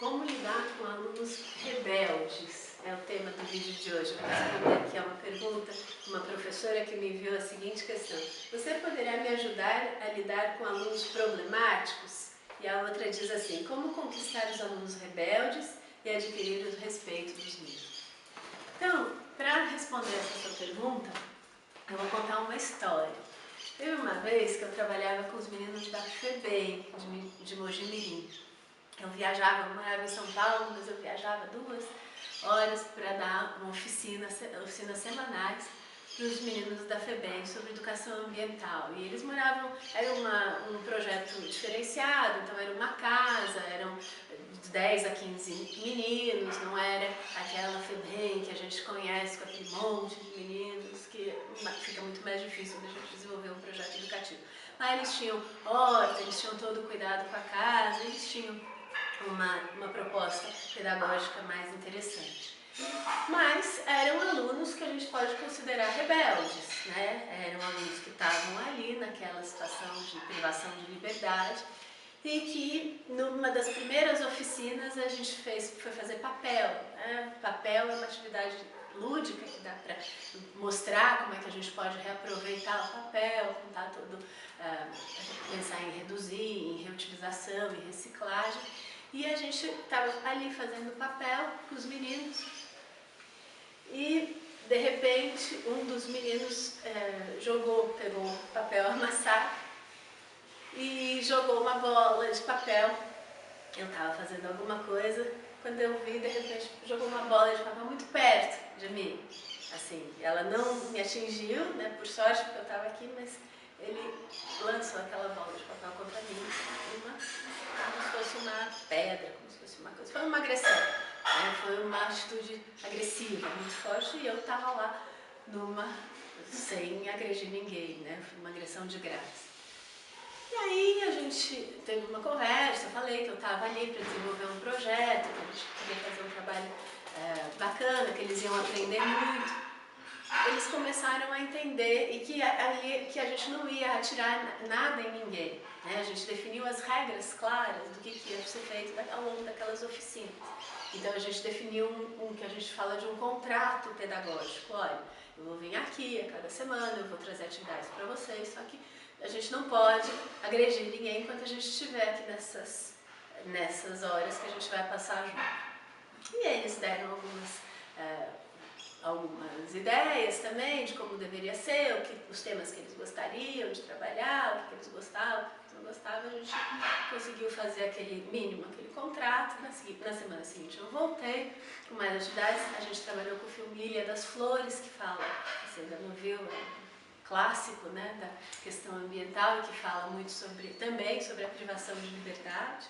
Como lidar com alunos rebeldes? É o tema do vídeo de hoje. Eu vou responder aqui a uma pergunta de uma professora que me enviou a seguinte questão. Você poderá me ajudar a lidar com alunos problemáticos? E a outra diz assim, como conquistar os alunos rebeldes e adquirir o respeito dos meus? Então, para responder essa sua pergunta, eu vou contar uma história. Teve uma vez que eu trabalhava com os meninos da FEBEM, de Mogi Mirim. Eu viajava, eu morava em São Paulo, mas eu viajava 2 horas para dar uma oficinas semanais para os meninos da FEBEM sobre educação ambiental. E eles moravam, era um projeto diferenciado, então era uma casa, eram de 10 a 15 meninos, não era aquela FEBEM que a gente conhece com aquele monte de meninos, que fica muito mais difícil da gente desenvolver um projeto educativo. Lá eles tinham horta, eles tinham todo o cuidado com a casa, eles tinham uma proposta pedagógica mais interessante. Mas eram alunos que a gente pode considerar rebeldes, né? Eram alunos que estavam ali naquela situação de privação de liberdade e que numa das primeiras oficinas a gente foi fazer papel, né? Papel é uma atividade lúdica que dá para mostrar como é que a gente pode reaproveitar o papel, contar todo, pensar em reduzir, em reutilização, em reciclagem. E a gente estava ali fazendo papel com os meninos e, de repente, um dos meninos pegou um papel amassado e jogou uma bola de papel. Eu estava fazendo alguma coisa, quando eu vi, de repente, jogou uma bola de papel muito perto de mim. Assim, ela não me atingiu, né, por sorte, porque eu estava aqui, mas ele lançou aquela bola de papel contra mim, como se fosse uma pedra, como se fosse uma coisa. Foi uma agressão, né? Foi uma atitude agressiva, muito forte, e eu estava lá sem agredir ninguém, né? Foi uma agressão de graça. E aí a gente teve uma conversa, eu falei que eu estava ali para desenvolver um projeto, que a gente queria fazer um trabalho bacana, que eles iam aprender muito. Eles começaram a entender e que a gente não ia atirar nada em ninguém, né? A gente definiu as regras claras do que ia ser feito ao longo daquelas oficinas. Então a gente definiu um que a gente fala de um contrato pedagógico. Olha, eu vou vir aqui a cada semana, eu vou trazer atividades para vocês, só que a gente não pode agredir ninguém enquanto a gente estiver aqui nessas horas que a gente vai passar junto. E eles deram algumas ideias também de como deveria ser, os temas que eles gostariam de trabalhar, o que eles gostavam, o que não gostavam. A gente conseguiu fazer aquele mínimo, aquele contrato. Na semana seguinte eu voltei com mais atividades. A gente trabalhou com o filme Ilha das Flores, que fala, você ainda não viu, clássico, né, da questão ambiental, e que fala muito também sobre a privação de liberdade,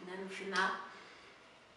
né, no final.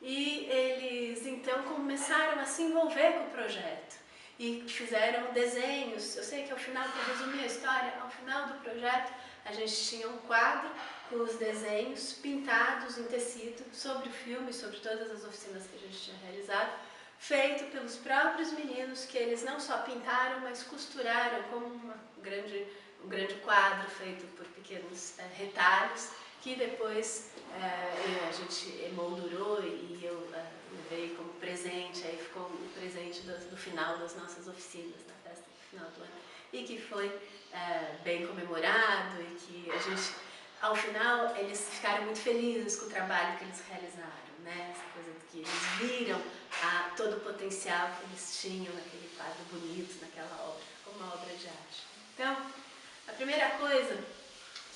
E eles então começaram a se envolver com o projeto e fizeram desenhos. Eu sei que ao final, para resumir a história, ao final do projeto a gente tinha um quadro com os desenhos pintados em tecido sobre o filme, sobre todas as oficinas que a gente tinha realizado, feito pelos próprios meninos, que eles não só pintaram, mas costuraram como um grande quadro feito por pequenos retalhos, que depois a gente emoldurou e eu levei como presente, aí ficou o presente do final das nossas oficinas, na festa do final do ano, e que foi bem comemorado, e que a gente, ao final, eles ficaram muito felizes com o trabalho que eles realizaram, né? Essa coisa de que eles viram todo o potencial que eles tinham naquele quadro bonito, naquela obra, como uma obra de arte. Então, a primeira coisa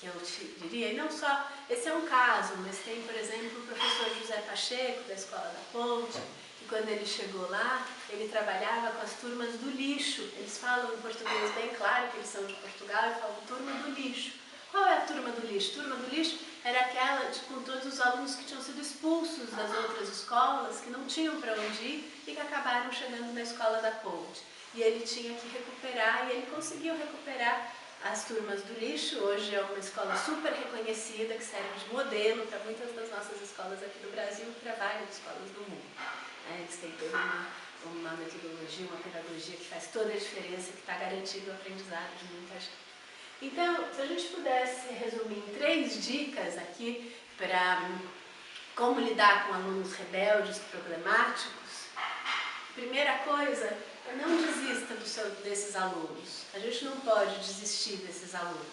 que eu te diria, e não só, esse é um caso, mas tem, por exemplo, o professor José Pacheco, da Escola da Ponte, que quando ele chegou lá, ele trabalhava com as turmas do lixo. Eles falam em português bem claro, que eles são de Portugal, e falam turma do lixo. Qual é a turma do lixo? Turma do lixo era aquela com todos os alunos que tinham sido expulsos das outras escolas, que não tinham para onde ir e que acabaram chegando na Escola da Ponte. E ele tinha que recuperar, e ele conseguiu recuperar as turmas do lixo. Hoje é uma escola super reconhecida, que serve de modelo para muitas das nossas escolas aqui do Brasil e para várias escolas do mundo. Eles têm toda uma metodologia, uma pedagogia que faz toda a diferença, que está garantindo o aprendizado de muita gente. Então, se a gente pudesse resumir em 3 dicas aqui para Como lidar com alunos rebeldes, problemáticos? Primeira coisa, não desista desses alunos. A gente não pode desistir desses alunos,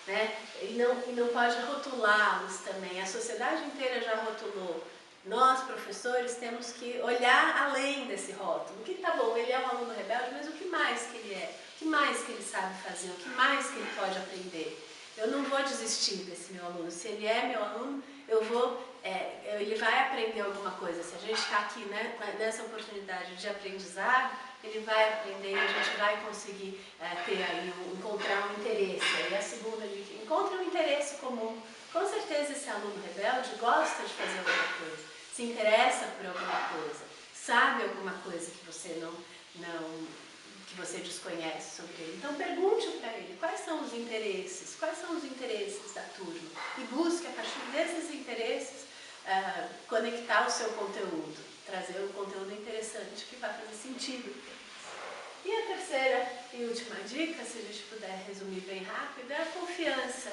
né? E não pode rotulá-los também. A sociedade inteira já rotulou. Nós, professores, temos que olhar além desse rótulo. O que tá bom, ele é um aluno rebelde, mas o que mais que ele é? O que mais que ele sabe fazer? O que mais que ele pode aprender? Eu não vou desistir desse meu aluno. Se ele é meu aluno, ele vai aprender alguma coisa. Se a gente está aqui, né, nessa oportunidade de aprendizado, ele vai aprender e a gente vai conseguir ter aí, encontrar um interesse. E a segunda dica, encontre um interesse comum. Com certeza esse aluno rebelde gosta de fazer alguma coisa, se interessa por alguma coisa, sabe alguma coisa que você que você desconhece sobre ele. Então pergunte para ele quais são os interesses da turma e busque a partir desses interesses conectar o seu conteúdo, trazer um conteúdo interessante que vai fazer sentido. E a terceira e última dica, se a gente puder resumir bem rápido, é a confiança.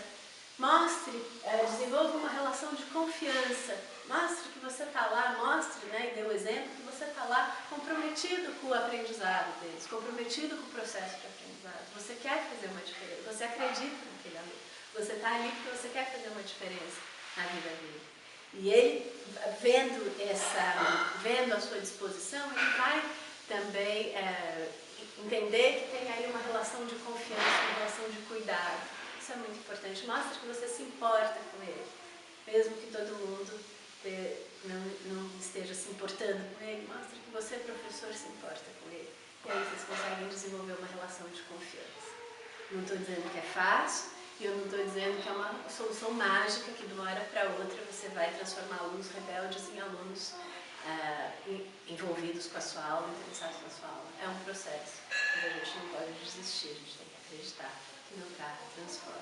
Desenvolva uma relação de confiança. Mostre que você está lá, e dê o exemplo que você está lá comprometido com o aprendizado deles, comprometido com o processo de aprendizado. Você quer fazer uma diferença, você acredita naquele aluno, você está ali porque você quer fazer uma diferença na vida dele. E ele, vendo a sua disposição, ele vai também entender que tem aí uma relação de confiança, uma relação de cuidado. Isso é muito importante. Mostre que você se importa com ele, mesmo que todo mundo não esteja se importando com ele. Mostre que você, professor, se importa com ele. E aí vocês conseguem desenvolver uma relação de confiança. Não estou dizendo que é fácil, e eu não estou dizendo que é uma solução mágica que de uma hora para outra você vai transformar alunos rebeldes em alunos envolvidos com a sua aula, interessados na sua aula. É um processo, mas a gente não pode desistir, a gente tem que acreditar que no cara transforma.